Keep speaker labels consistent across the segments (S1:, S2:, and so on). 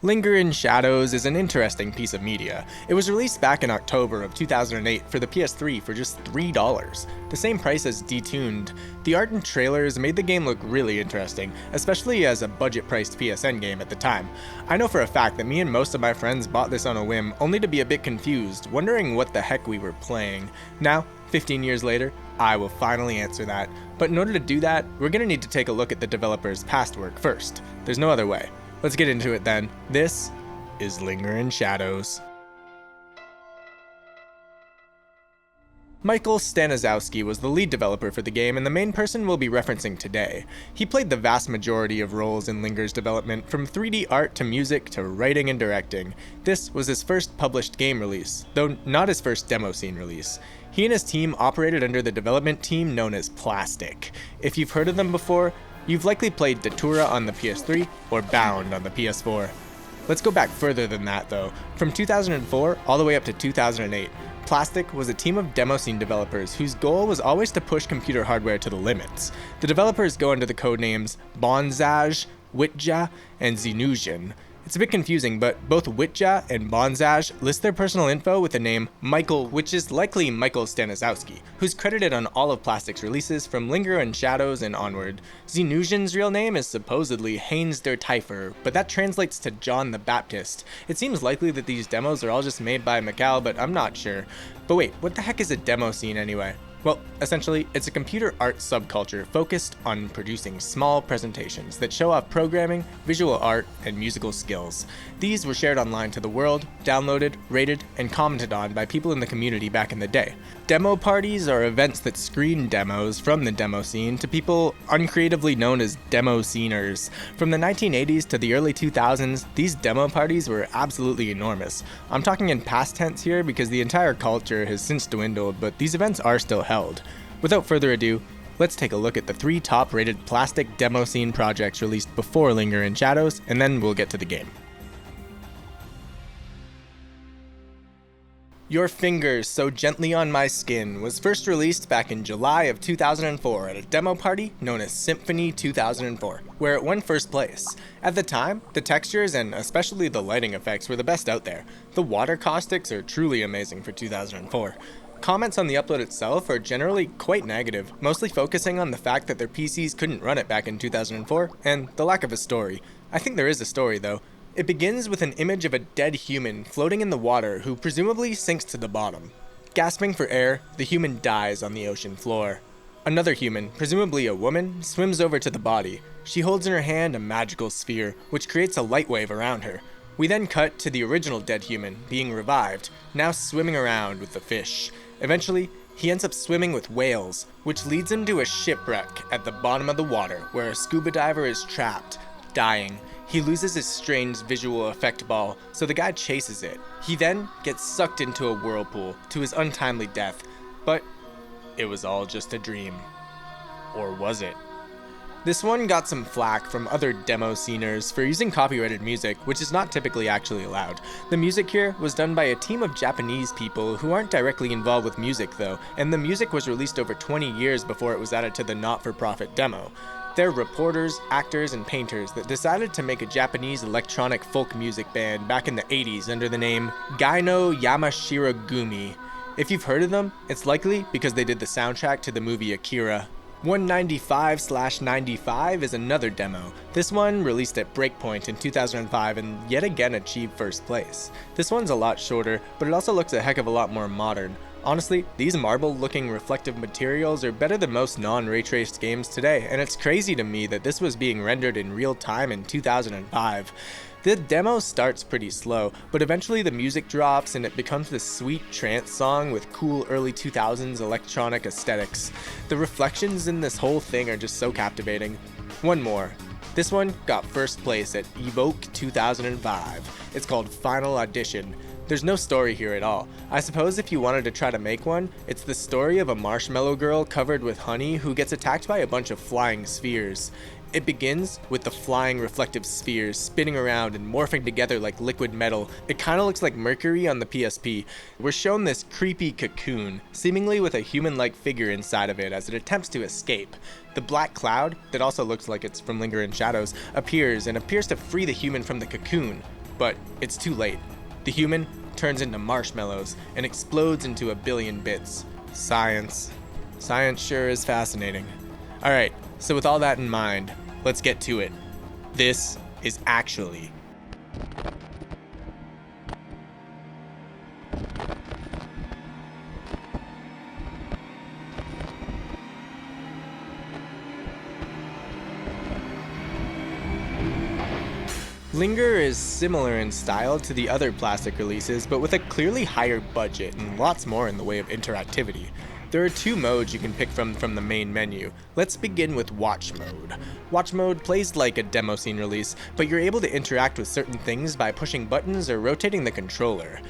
S1: Linger in Shadows is an interesting piece of media. It was released back in October of 2008 for the PS3 for just $3, the same price as Detuned. The art and trailers made the game look really interesting, especially as a budget-priced PSN game at the time. I know for a fact that me and most of my friends bought this on a whim, only to be a bit confused, wondering what the heck we were playing. Now, 15 years later, I will finally answer that. But in order to do that, we're gonna need to take a look at the developer's past work first. There's no other way. Let's get into it then. This is Linger in Shadows. Michael Stanizowski was the lead developer for the game and the main person we'll be referencing today. He played the vast majority of roles in Linger's development, from 3D art to music to writing and directing. This was his first published game release, though not his first demo scene release. He and his team operated under the development team known as Plastic. If you've heard of them before, you've likely played Datura on the PS3 or Bound on the PS4. Let's go back further than that though. From 2004 all the way up to 2008, Plastic was a team of demo scene developers whose goal was always to push computer hardware to the limits. The developers go under the codenames Bonzaj, Witja, and Zinujin. It's a bit confusing, but both Witja and Bonzaj list their personal info with the name Michael, which is likely Michael Stanizowski, who's credited on all of Plastic's releases from Linger and Shadows and onward. Zinujin's real name is supposedly Haynes der Typher, but that translates to John the Baptist. It seems likely that these demos are all just made by Mikal, but I'm not sure. But wait, what the heck is a demo scene anyway? Well, essentially, it's a computer art subculture focused on producing small presentations that show off programming, visual art, and musical skills. These were shared online to the world, downloaded, rated, and commented on by people in the community back in the day. Demo parties are events that screen demos from the demo scene to people uncreatively known as demo sceners. From the 1980s to the early 2000s, these demo parties were absolutely enormous. I'm talking in past tense here because the entire culture has since dwindled, but these events are still held. Without further ado, let's take a look at the 3 top-rated Plastic demo scene projects released before Linger in Shadows, and then we'll get to the game. Your Fingers So Gently on My Skin was first released back in July of 2004 at a demo party known as Symphony 2004, where it won first place. At the time, the textures and especially the lighting effects were the best out there. The water caustics are truly amazing for 2004. Comments on the upload itself are generally quite negative, mostly focusing on the fact that their PCs couldn't run it back in 2004, and the lack of a story. I think there is a story though. It begins with an image of a dead human floating in the water who presumably sinks to the bottom. Gasping for air, the human dies on the ocean floor. Another human, presumably a woman, swims over to the body. She holds in her hand a magical sphere, which creates a light wave around her. We then cut to the original dead human, being revived, now swimming around with the fish. Eventually, he ends up swimming with whales, which leads him to a shipwreck at the bottom of the water, where a scuba diver is trapped, dying. He loses his strange visual effect ball, so the guy chases it. He then gets sucked into a whirlpool, to his untimely death. But it was all just a dream. Or was it? This one got some flack from other demo sceners for using copyrighted music, which is not typically actually allowed. The music here was done by a team of Japanese people who aren't directly involved with music though, and the music was released over 20 years before it was added to the not-for-profit demo. They're reporters, actors, and painters that decided to make a Japanese electronic folk music band back in the 80s under the name Gaino Yamashiragumi. If you've heard of them, it's likely because they did the soundtrack to the movie Akira. 195/95 is another demo. This one released at Breakpoint in 2005 and yet again achieved first place. This one's a lot shorter, but it also looks a heck of a lot more modern. Honestly, these marble-looking reflective materials are better than most non-ray-traced games today, and it's crazy to me that this was being rendered in real time in 2005. The demo starts pretty slow, but eventually the music drops and it becomes this sweet trance song with cool early 2000s electronic aesthetics. The reflections in this whole thing are just so captivating. One more. This one got first place at Evoke 2005. It's called Final Audition. There's no story here at all. I suppose if you wanted to try to make one, it's the story of a marshmallow girl covered with honey who gets attacked by a bunch of flying spheres. It begins with the flying reflective spheres spinning around and morphing together like liquid metal. It kinda looks like Mercury on the PSP. We're shown this creepy cocoon, seemingly with a human-like figure inside of it as it attempts to escape. The black cloud, that also looks like it's from Linger in Shadows, appears to free the human from the cocoon. but it's too late. The human turns into marshmallows and explodes into a billion bits. Science. Science sure is fascinating. Alright, so with all that in mind, let's get to it. This is actually Linger is similar in style to the other plastic releases, but with a clearly higher budget and lots more in the way of interactivity. There are two modes you can pick from the main menu. Let's begin with Watch Mode. Watch Mode plays like a demo scene release, but you're able to interact with certain things by pushing buttons or rotating the controller.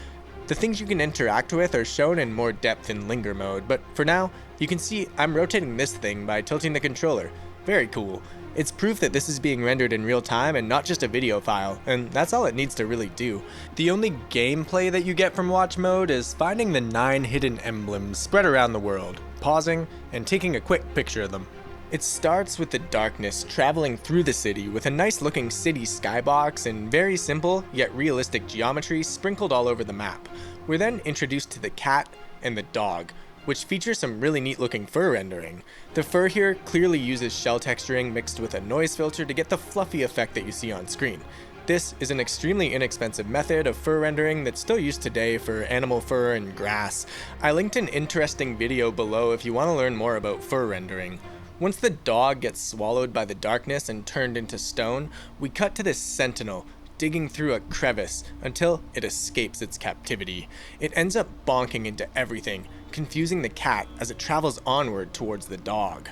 S1: The things you can interact with are shown in more depth in Linger mode, but for now, you can see I'm rotating this thing by tilting the controller. Very cool. It's proof that this is being rendered in real time and not just a video file, and that's all it needs to really do. The only gameplay that you get from Watch Mode is finding the 9 hidden emblems spread around the world, pausing, and taking a quick picture of them. It starts with the darkness traveling through the city with a nice looking city skybox and very simple yet realistic geometry sprinkled all over the map. We're then introduced to the cat and the dog, which features some really neat looking fur rendering. The fur here clearly uses shell texturing mixed with a noise filter to get the fluffy effect that you see on screen. This is an extremely inexpensive method of fur rendering that's still used today for animal fur and grass. I linked an interesting video below if you want to learn more about fur rendering. Once the dog gets swallowed by the darkness and turned into stone, we cut to this sentinel digging through a crevice until it escapes its captivity. It ends up bonking into everything, confusing the cat as it travels onward towards the dog.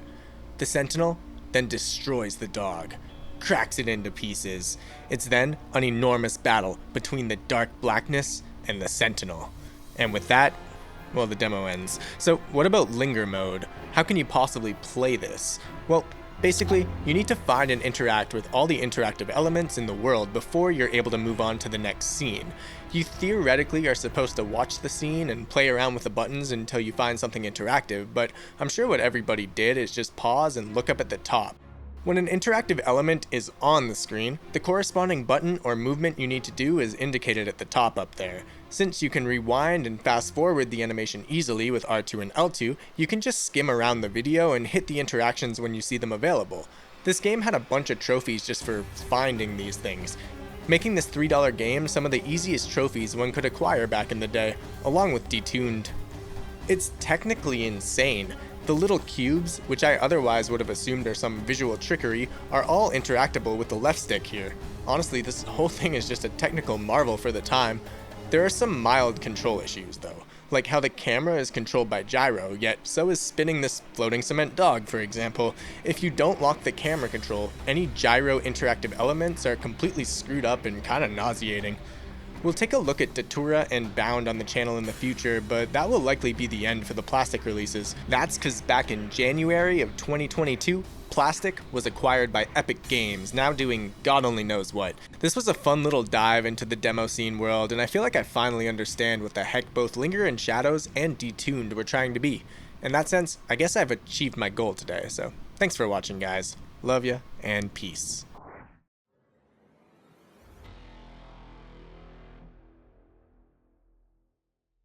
S1: The sentinel then destroys the dog, cracks it into pieces. It's then an enormous battle between the dark blackness and the sentinel. And with that, well, the demo ends. So what about Linger mode? How can you possibly play this? Well, basically, you need to find and interact with all the interactive elements in the world before you're able to move on to the next scene. You theoretically are supposed to watch the scene and play around with the buttons until you find something interactive, but I'm sure what everybody did is just pause and look up at the top. When an interactive element is on the screen, the corresponding button or movement you need to do is indicated at the top up there. Since you can rewind and fast forward the animation easily with R2 and L2, you can just skim around the video and hit the interactions when you see them available. This game had a bunch of trophies just for finding these things, making this $3 game some of the easiest trophies one could acquire back in the day, along with Detuned. It's technically insane. The little cubes, which I otherwise would have assumed are some visual trickery, are all interactable with the left stick here. Honestly, this whole thing is just a technical marvel for the time. There are some mild control issues though, like how the camera is controlled by gyro, yet so is spinning this floating cement dog, for example. If you don't lock the camera control, any gyro interactive elements are completely screwed up and kinda nauseating. We'll take a look at Datura and Bound on the channel in the future, but that will likely be the end for the Plastic releases. That's because back in January of 2022, Plastic was acquired by Epic Games, now doing God only knows what. This was a fun little dive into the demo scene world, and I feel like I finally understand what the heck both Linger and Shadows and Detuned were trying to be. In that sense, I guess I've achieved my goal today, so thanks for watching guys. Love ya, and peace.